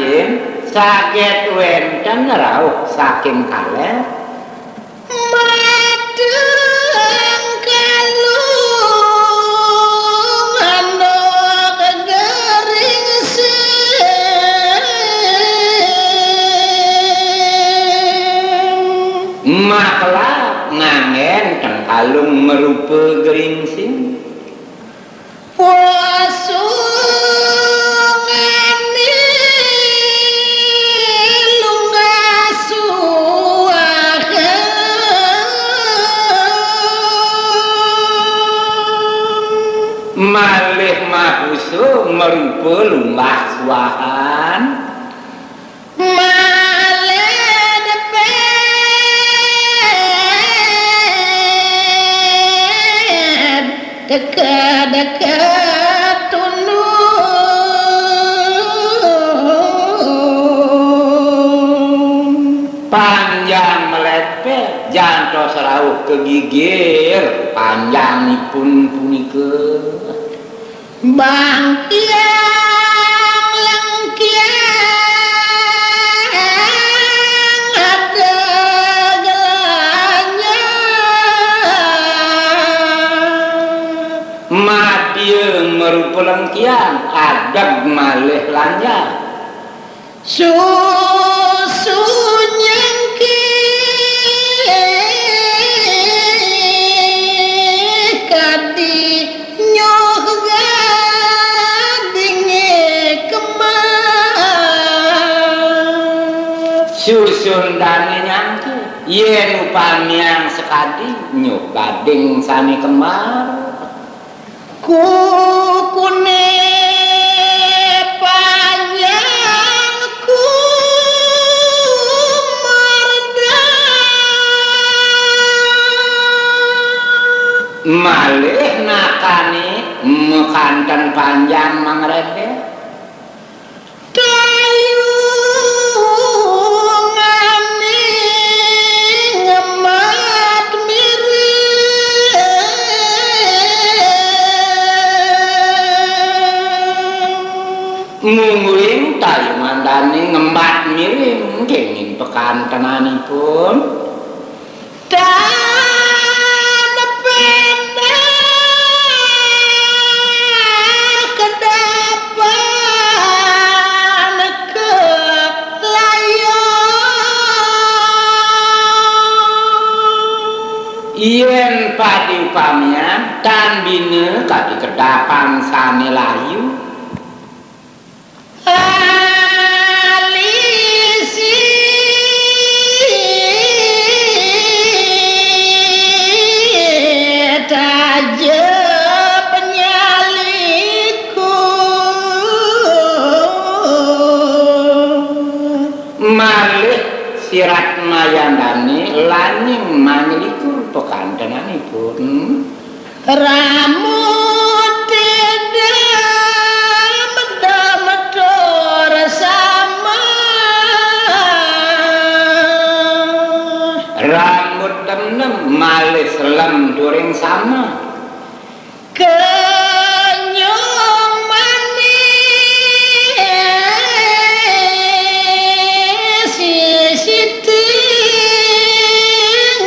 mangkin saged wenten rawuh saking kalih madeng kalung andok gering maklak ngangen teng kalung merupa geringsing wasungane lungasuaken malih mahusu merupa lumbah suahan dekat-dekat tundung panjang melepet jantos rawuh kegigir panjangipun punika bangkiang lengkiang ada gelanya madieu merupa lengkian adeg malih lanyah susu nyengki kadi nyoh gadinge kemar susun dane nyangki yen upamiang sekadi nyuh gading sami kemar kukune panjang kumarda malih nakane mekanten panjang mangrede dayungane ngemat miring mungguing tayungan dane ngembat miring kenging pekantenanipun dan pendek kedepan ke layang yen padi upamian tan bine kadi kedapan sane layu alisi taje penyaliku malih sirat mayandane laning manglikur pekantenanipun rambut tidak medor sama rambut tenem malih selem during sama kenyong manis siti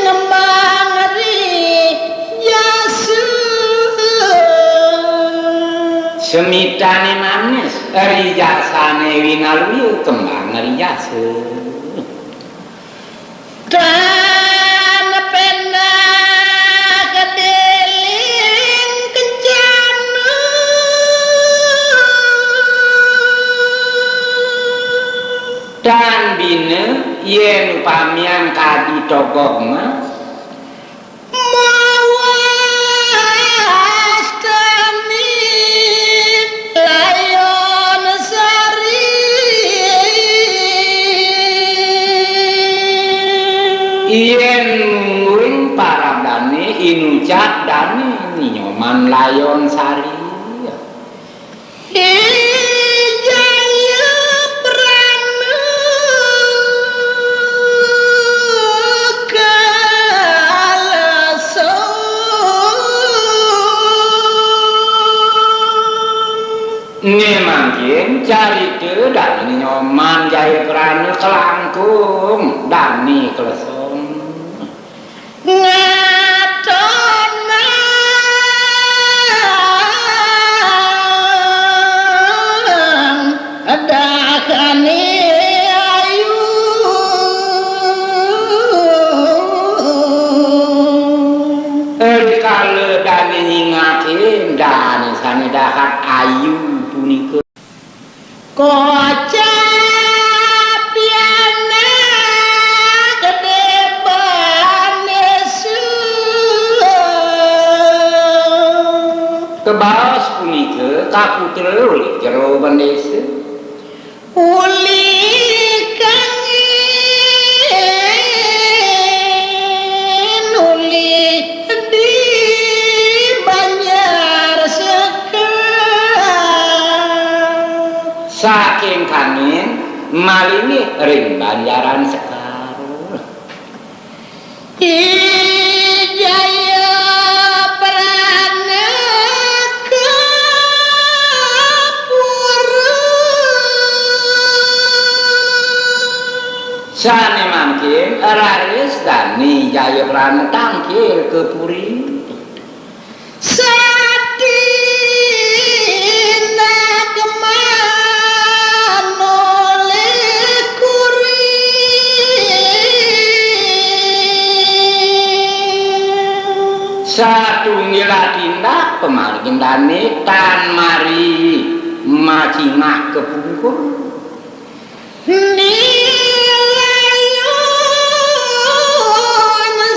ngembang rijasu semitane manis rijasane winaluyu kembang rijasu dan pena kedeling kencana dan bine yen upamian kadi togoh mas mawas tani layon sari yen mungguing paradane inucap dane ninyoman layon sari Ijaya prana kalaso nge mangkin cari itu dan nyoman jaya kerana kelangkung dan ni kelesong ngatona adakane ayu kala dan nyingakin dan sane dahat ayu punika kocap yana kedepan kebaos punika kaputra oleh jero bandesa uli kangen uli di Banjar Sekar saking kangen malingi ring banjaran sekar Ijaya Pranaka sane mangkin raris dan ni jaya prana tangkil ke puri Satina kemano lekuri satu ngira tindak pemargin dane tan mari macingah ke pungkur Nilayun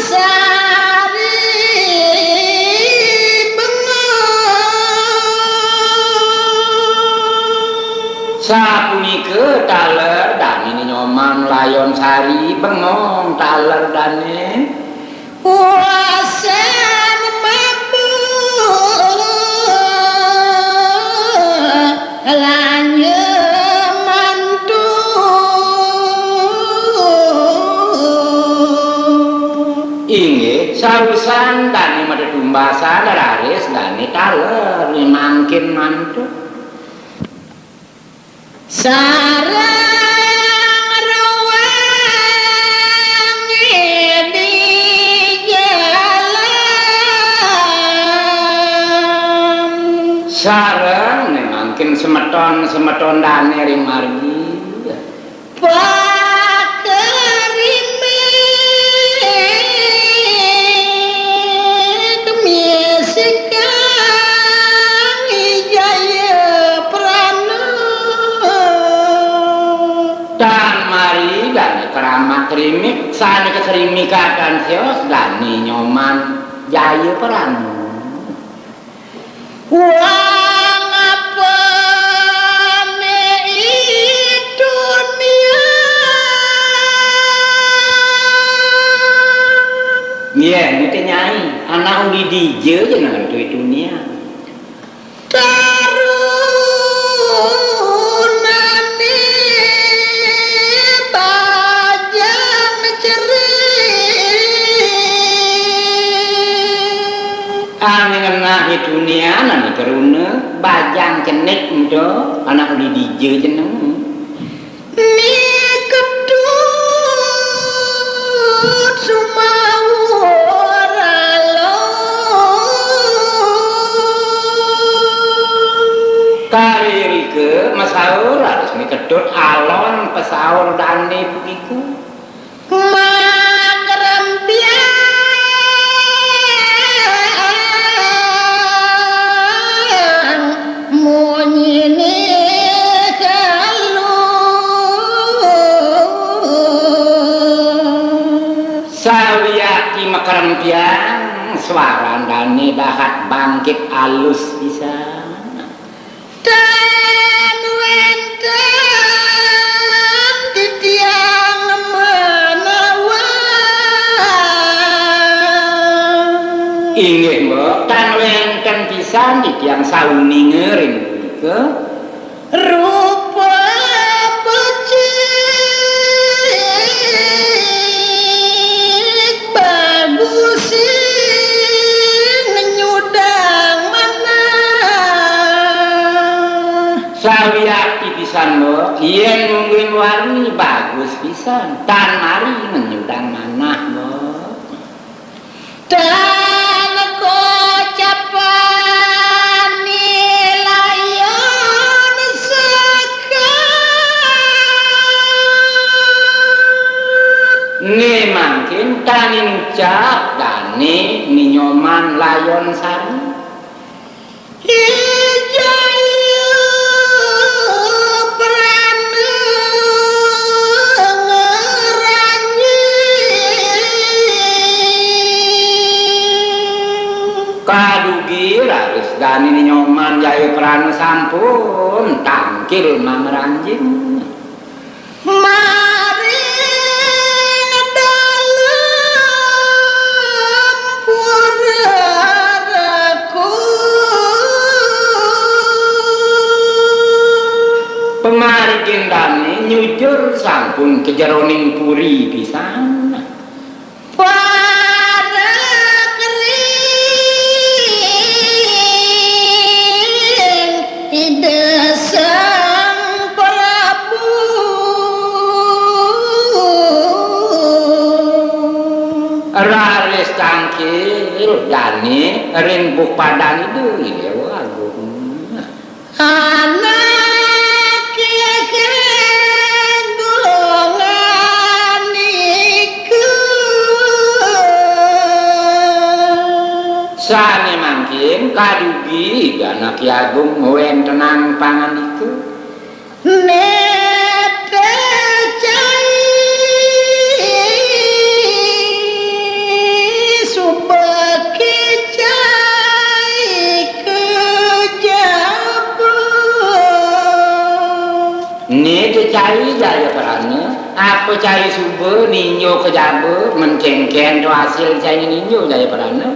sari bengong sapunika taler dan ini nyoman layon sari bengong taler dane wasan mabu lanye mantu inggih sausan dane made tumbasan raris dane taler mangkin mantu sarang ruang di jalan sareng mangkin semeton dane ring margi pakerime kemiasikan Ijaya Prana dan mari dan keramat kerimik sane kekerimikakan sios dan nyoman jaya perang Wang apa dunia iya ini nyai anak uli dije jenengan itu dunia tarunane bajang cerik ane ngena dunia nani keruna bajang cenik ndo anak uli dije jeneng ni kedut sumawara karirike masaur harus kedut alon pesaur dane pukiku magrempian munyine kalu sawiyaki makrempian swarandane dahat bangkit alus bisa dan wenten di tiang menawan inggih mbok tan wenten pisan di tiang sauni ngering punika rupa becik bagus nyudang mana sawiyaki pisan mbok yen mungkin warni bagus pisan tan mari menyudang manah Mbok dan kocapani layon sekar ne mangkin tanin cap dane ninyoman layon sari kadugi laris dani nyoman jaya prana sampun tangkil mamranjing mari dalam puraraku pemarikin dani nyujur sampun kejeroning puri pisan raris tangkil dani rinbuk padani deui dewa agung anak golongan iku sane mangkin kadugi anak agung wentenang pangan iku cai jaya perannya apa cai subuh ninyo kejabe mencengken do hasil cai ninyo jaya perannya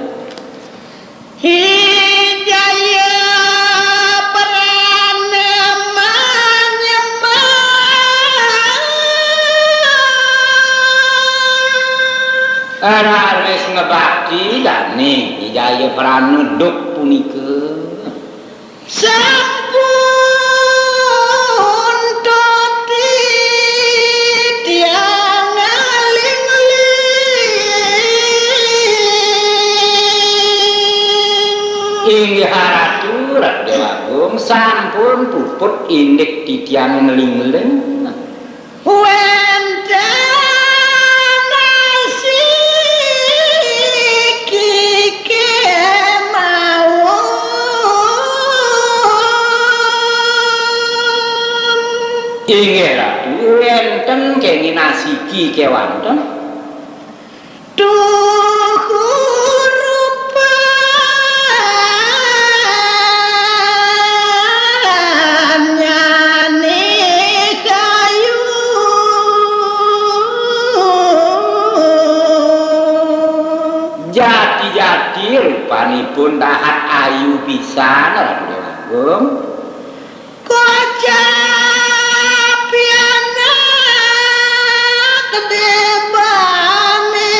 jaya perannya raris ngebakti dan nih jaya perannya duk punike inggih haratu Dewa Agung sampun puput indik titiang ngeling-ngeling wenten nasi kike mawon inggih ratu wenten kenging nasi kike wonten jati-jati rupanipun dahat ayu pisan Ratu Dewa Agung kocapiana kedebane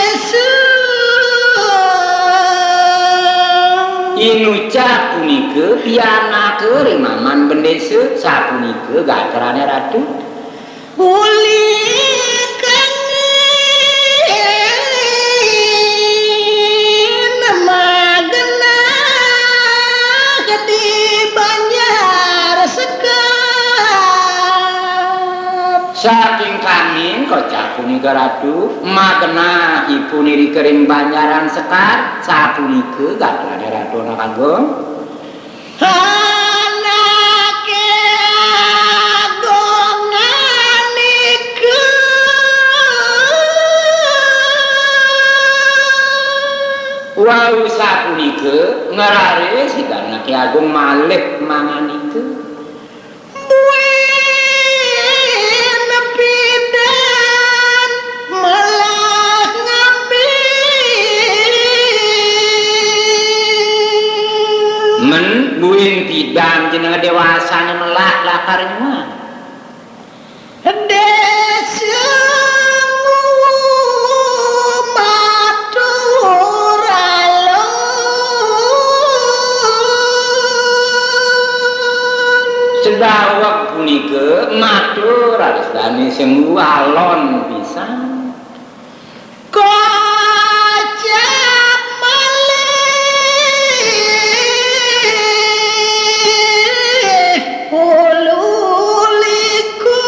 inucap punike pianake rimaman bendese sapunike gatrane ratu uli saking kamin kocak punika ratu magena ipuniri kering banyaran sekar sapunike gatrane ratu anak agung anake agongan iku wau sapunike ngerare si anake agung malih mangan iku men buin bidang jeneng dewasane melak lakar nyuan desamu maturalun matur arisane sing alon pisan. Kocap malih ululiku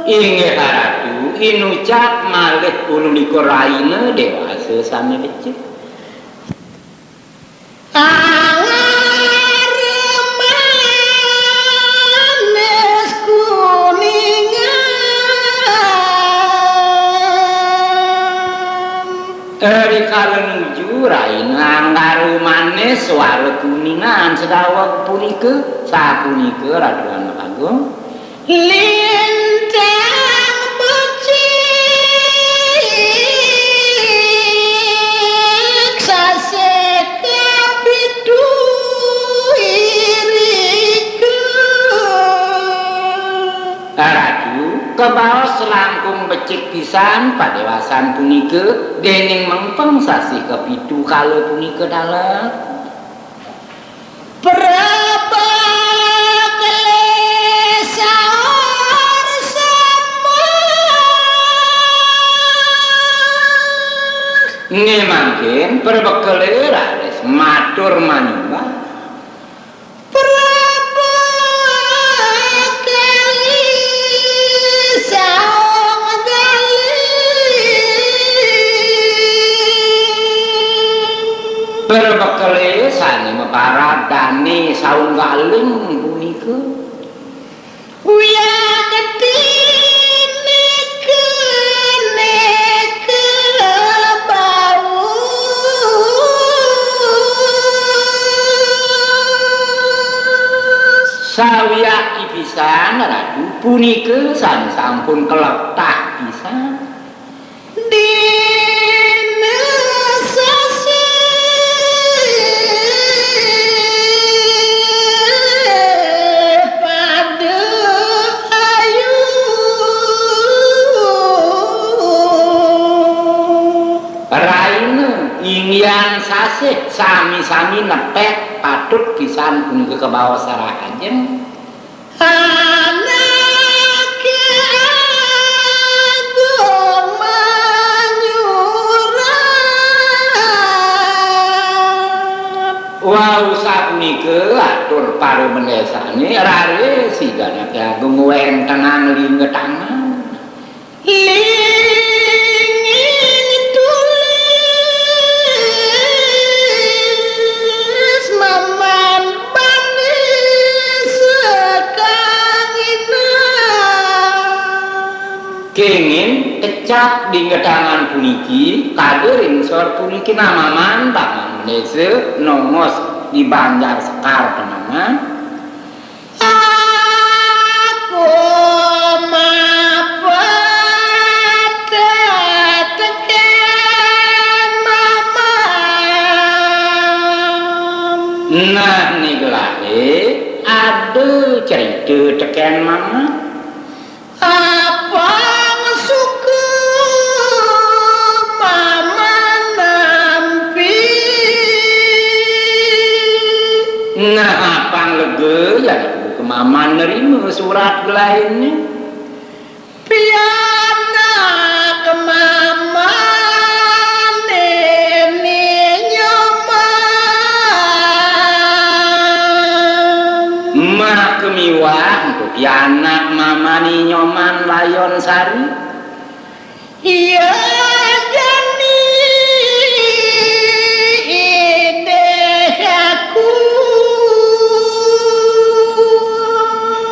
Inggih Ratu inucap malih ululiku raine dewasa sami becik. Manis kuningan Rikala nuju raine anggaru manis swara kuningan sedaweg punika sapunika Ratu Anak Agung lintang becik sasek kapitu iriku Ratu kebaos selangkung becik pisan padewasan punika dening mengpeng sasih kepitu kala punika dalem nggih mangken perbekele raris matur manembah berbekele sane meparadane saunggaling punika uya ketine kene bau sawiyaki pisan Ratu punika sampun keletah pisan dina sasi pada ayu raine ingyan sasih sami-sami nepek patut pisan punika kebaos sarakajen anake agung manyurat wau sapunika atur parumendsane rare siganake agung wentengan lingetangan lingin tulis maman manis sekanginan kenging kecap di ngedangan puniki kaderin sor puniki nama mantaman desa nomos di Banjar Sekar tenanan aku mapat tekan mamam nah nigelake ada cerita teken mama apa suka mama nampi nah apang lega ya ke mama nerima surat lainnya piana ke mama nene nyoman mah kemiwah untuk anak mama ni nyoman layon sari iya jani ide aku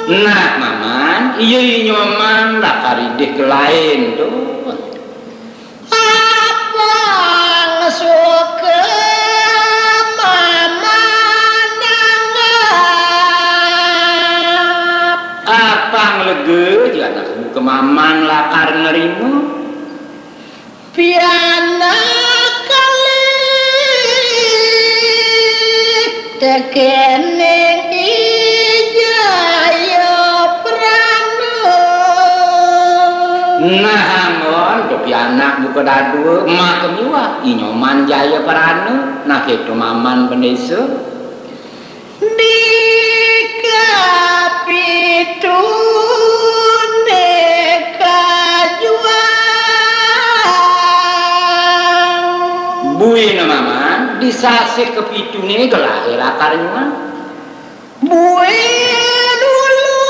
nah maman iya nyoman lakarideh ke lain tuh apa suka mama nanggap apang lega jangan ke maman lakar nerima piana kali tekeneng ijaya prana nah angon tapi anak buka dadu mak kemiwah inyoman jaya parana nah itu maman pendesa dikapitune kajuang buina mama disasih kepitune kelahir akarnya buin ulu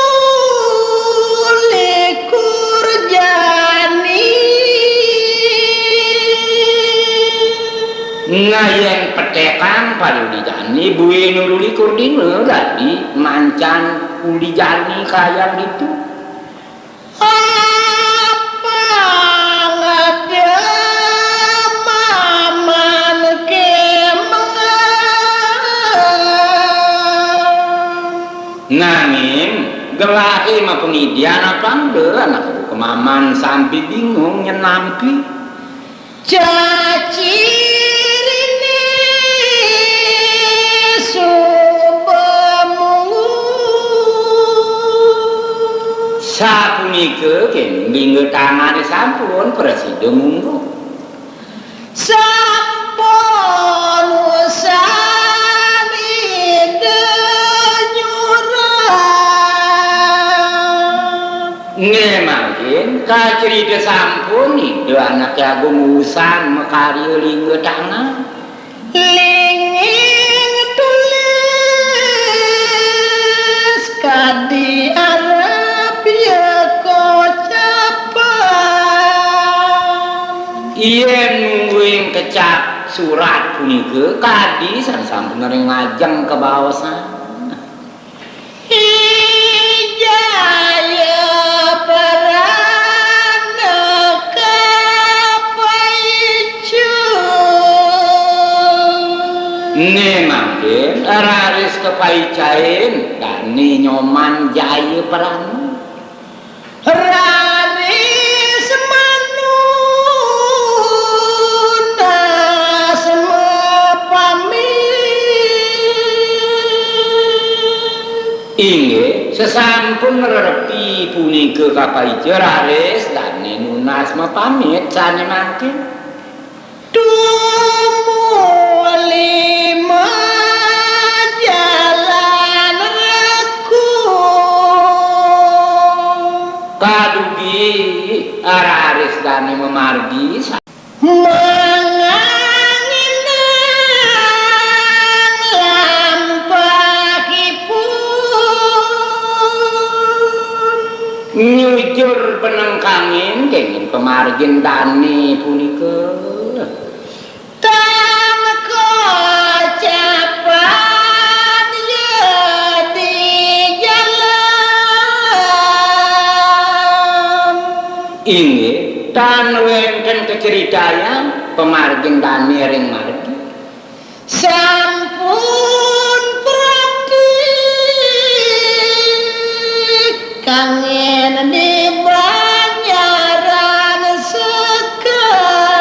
likur jani ngayen petekan pada dijani buin ulu likur dino tadi mancan uli jani kayak gitu apa ngada maman kemengang nangin gelahi mah pengidian apa enggak anak kemaman sampai bingung nyenampi caci rini subamungu sapunika ken minggu tangane sampun presiden munggu sampun usani denyuran ngemangkin kacerita sampun itu anak agung usan mekari lingga tangan linging tulis kadi arep ya kocapan iya nungguin kecap surat punika kadi sampun ngajeng ke bawah sana Ijaya parana kapaicu ngemangkin raris kepaicain dani nyoman jaya perang raris manuna semepami inge sesampun repi punika kapaica raris dani nunas mapamit sane mangkin Tumulima jalan reku kadugi raris dani memargi menganginang lampahipun nyujur penengkangin kengin pemargin dani punika tang kocapan ya di jalan inge tan wenten keceritaan pemargin dani ring margi sampun praktik kangen di banyaran sekar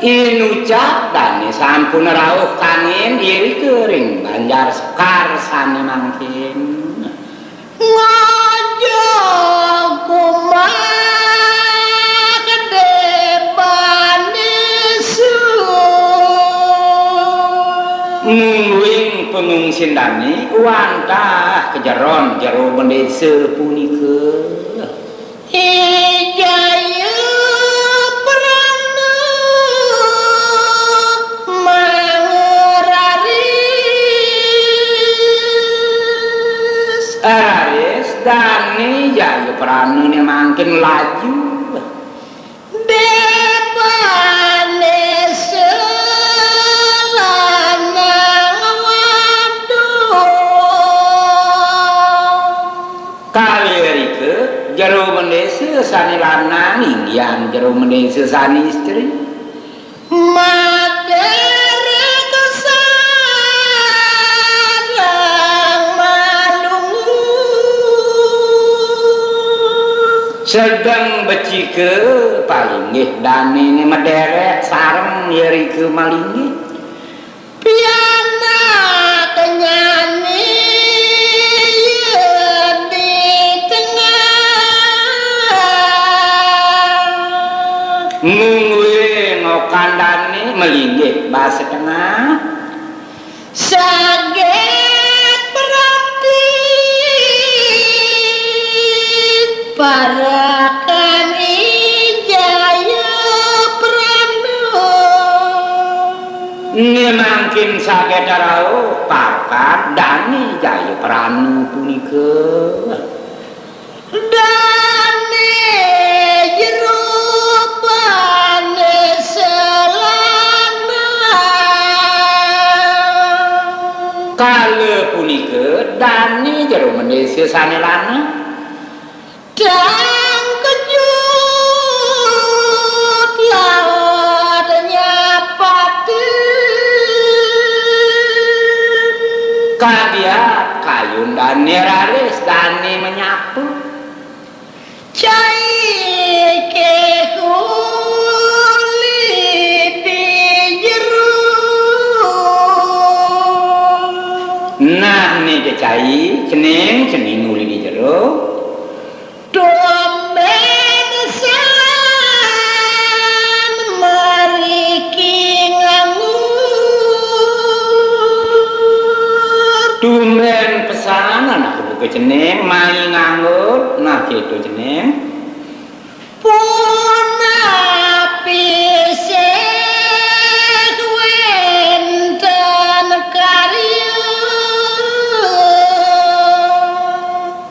inucap dani sampun rauh kangen iri kering banjar sekar sane mangkin ngajak kumak debanisun nungguing pengungsin dani wantah kejeron jero mendesa punika Ijaya prana mangeraris raris dani jaya pranune mangkin laju debane selanang wadon kalirike jero mendesa sani lanang inggian jero mendesa sani istri madere kesarang malungu sedang becike palinggih dani mederet sareng yerike malinggih piana kenyani di tengah nungguin ngokandani melinggih bahasa tengah Sad Warakan ijaya prana Mangkin sagedarao pakat dani jaya pranu punika dane jerupane selana kala punika dani jero Malaysia sanelana dan kejut lautnya patin kadiat kayun dani raris dani menyapu cai kehuli di jeru nah ni cai cening uli di jero domen san mariki ngangur Dumen pesanan aku buka cening mai nganggur nah gitu cening puna pisek wenten karya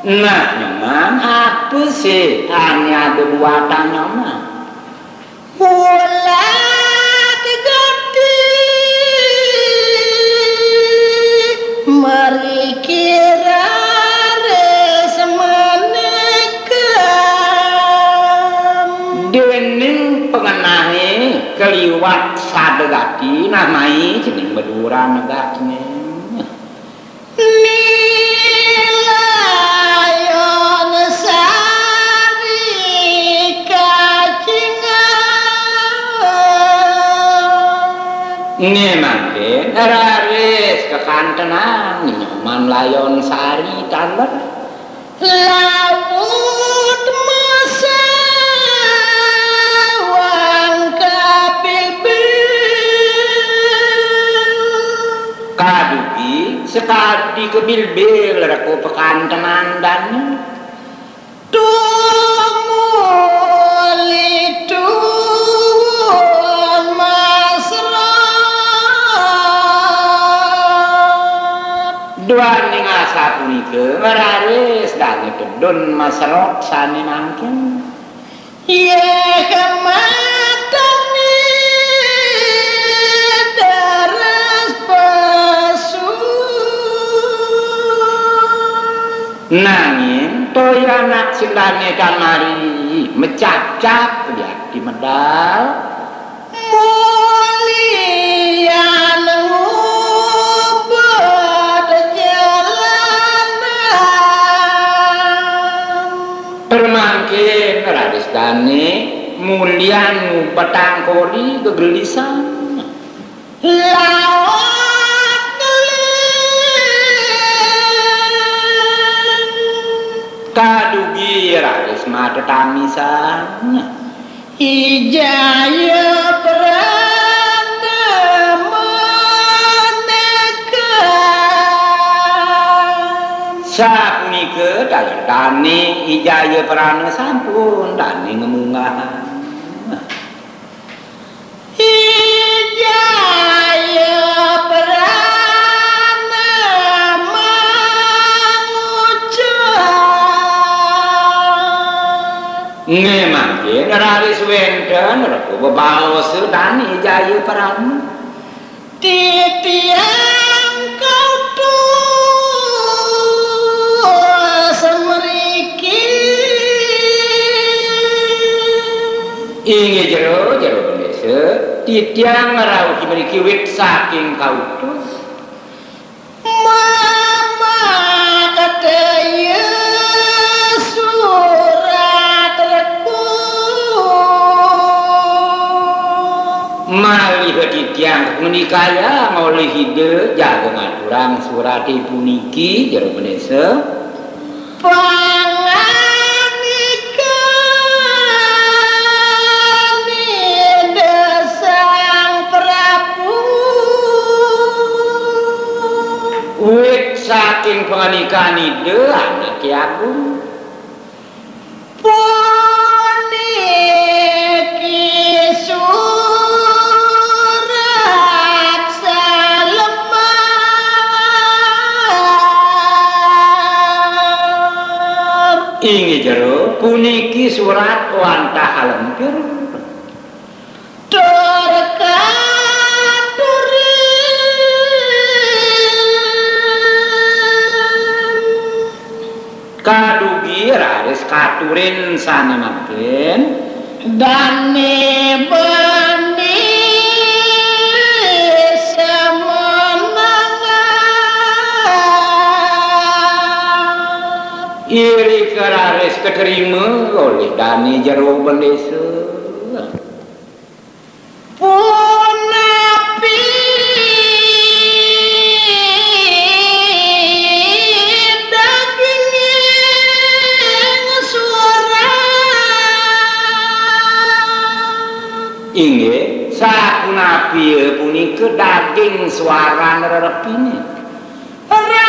nah nyaman apa sih hanya ada buatan nyaman bulat gede mari kira resmanekam dening pengenahe keliwat sadegati namai cening Madura negak cening nilayon sari kacingan mangkin raris kekantenan nyaman layon sari taler laut masawang kabilbil kadugi sekadi kebilbil rako pekantenan dan tumuli tuwon masrot dua ning asa punika raris dan kedon masrot sane mangkin ye kematani daras pesu nanging toya anak silane kamari mecacap lihat di medal mulian ngubet jalanan permangkin raris dane mulian ngupetang kori kegelisan laut ngeleng kadugi raris mata tamisan ijaya prana manekam sapunika dalam dane ijaya prana sampun dane ngemungahan ijaya prana mangucap mangkin raris wenten reko bebaos dane ijaya prana titiang kau tuh semriki inge jero bendese titiang ngarau mriki wit saking kautus mama katanya surat reku malih titiang menikaya ngoleh hide jaga ngaturang surat puniki jero bendese panganikani desang Prabu wit saking penganikan ide anak Ki Agung puniki surat salemar. Inggih jero puniki surat wantah lemper. Kadugi raris katurin sana makin Dane bani semenangan iri keraris keterima oleh dani jero bendesa punapi inggih sapunapi punika daging suara nerepine ora